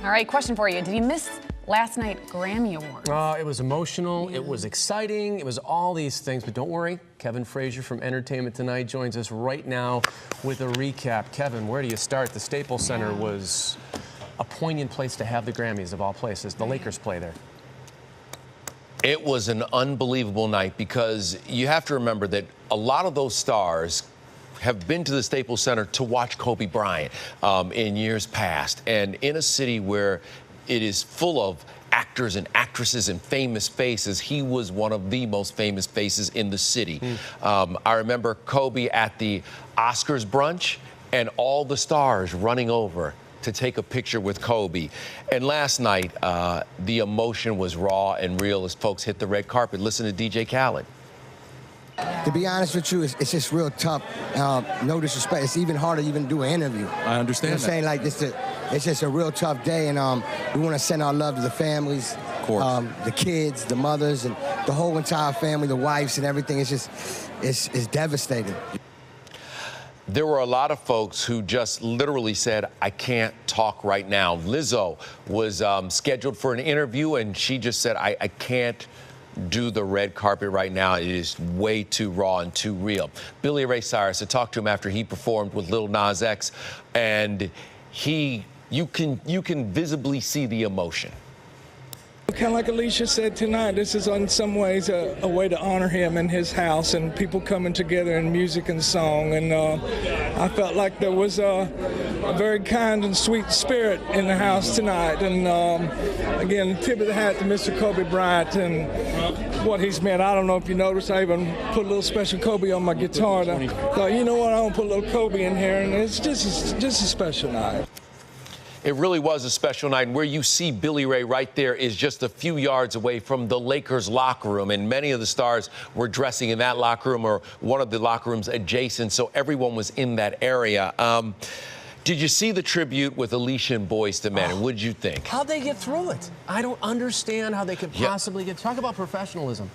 All right, question for you. Did you miss last night Grammy Awards? It was emotional, it was exciting, it was all these things, but don't worry, Kevin Frazier from Entertainment Tonight joins us right now with a recap. Kevin, where do you start? The Staples Center was a poignant place to have the Grammys of all places. The Lakers play there. It was an unbelievable night because you have to remember that a lot of those stars have been to the Staples Center to watch Kobe Bryant in years past. And in a city where it is full of actors and actresses and famous faces, he was one of the most famous faces in the city. I remember Kobe at the Oscars brunch and all the stars running over to take a picture with Kobe. And last night, the emotion was raw and real as folks hit the red carpet. Listen to DJ Khaled. To be honest with you, it's just real tough. No disrespect. It's even harder to even do an interview. I understand. You know what I'm saying? Like, it's just a real tough day, and we want to send our love to the families, the kids, the mothers, and the whole entire family, the wives and everything. It's just, it's devastating. There were a lot of folks who just literally said, I can't talk right now. Lizzo was scheduled for an interview, and she just said, I can't do the red carpet right now. It is way too raw and too real. Billy Ray Cyrus, I talked to him after he performed with Lil Nas X, and you can visibly see the emotion. Kind of like Alicia said tonight, this is in some ways a way to honor him in his house and people coming together in music and song. And I felt like there was a very kind and sweet spirit in the house tonight. And again, tip of the hat to Mr. Kobe Bryant and what he's meant. I don't know if you noticed, I even put a little special Kobe on my guitar. And I thought, you know what, I want to put a little Kobe in here, and it's just a special night. It really was a special night, and where you see Billy Ray right there is just a few yards away from the Lakers locker room, and many of the stars were dressing in that locker room or one of the locker rooms adjacent, so everyone was in that area. Did you see the tribute with Alicia and Boyz II Men, and what did you think? How'd they get through it? I don't understand how they could possibly talk about professionalism.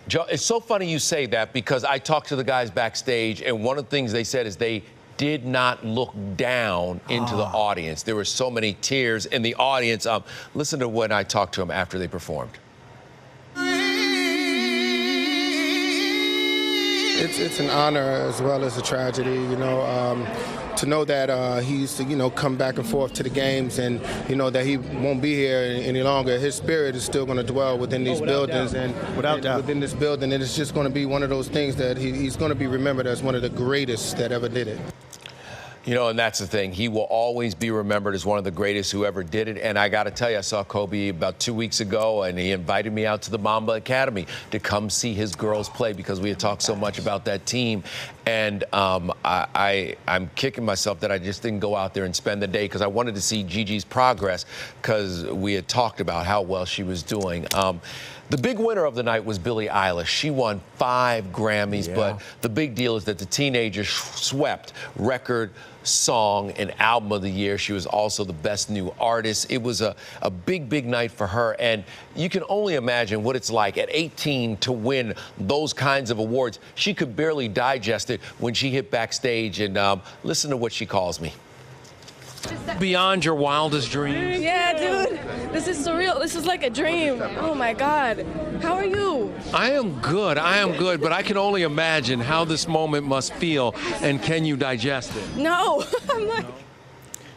Joe, it's so funny you say that because I talked to the guys backstage, and one of the things they said is they did not look down into the audience. There were so many tears in the audience. Listen to when I talked to them after they performed. It's an honor as well as a tragedy, you know, to know that he used to, you know, come back and forth to the games, and, you know, that he won't be here any longer. His spirit is still going to dwell within these buildings, and within this building, and it's just going to be one of those things that he's going to be remembered as one of the greatest that ever did it. You know, and that's the thing. He will always be remembered as one of the greatest who ever did it. And I got to tell you, I saw Kobe about 2 weeks ago, and he invited me out to the Mamba Academy to come see his girls play because we had talked so much about that team. And I'm kicking myself that I just didn't go out there and spend the day because I wanted to see Gigi's progress because we had talked about how well she was doing. The big winner of the night was Billie Eilish. She won 5 Grammys, but the big deal is that the teenager swept record, song, and album of the year. She was also the best new artist. It was a big, big night for her, and you can only imagine what it's like at 18 to win those kinds of awards. She could barely digest it when she hit backstage, and listen to what she calls me. Beyond your wildest dreams? Yeah, dude. This is surreal. This is like a dream. Oh, my God. How are you? I am good. I am good, but I can only imagine how this moment must feel, and can you digest it? No. I'm like...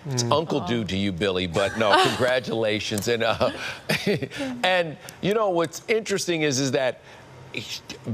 It's Uncle Dude to you, Billy, but no, congratulations. And and you know what's interesting is that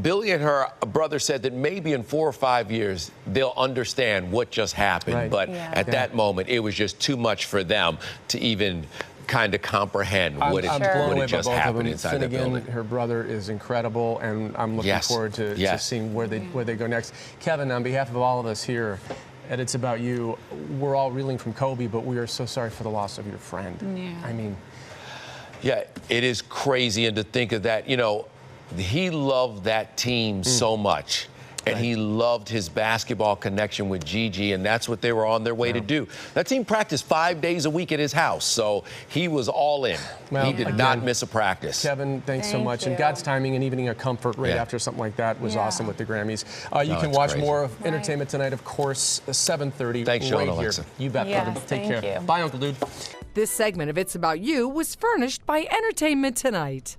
Billy and her brother said that maybe in 4 or 5 years they'll understand what just happened, but at that moment it was just too much for them to even kind of comprehend what had just happened inside the building. Her brother is incredible, and I'm looking forward to seeing where they go next. Kevin, on behalf of all of us here at It's About You, we're all reeling from Kobe, but we are so sorry for the loss of your friend. Yeah. I mean, yeah, it is crazy, and to think of that, you know, he loved that team so much. And he loved his basketball connection with Gigi, and that's what they were on their way to do. That team practiced 5 days a week at his house, so he was all in. Well, he did not miss a practice. Kevin, thanks so much. And God's timing and evening of comfort right after something like that was awesome with the Grammys. You can watch more of Entertainment Tonight, of course, 7:30 Thanks, Sean, right here. Alexa. You bet, brother. Take care. Thank you. Bye, Uncle Dude. This segment of It's About You was furnished by Entertainment Tonight.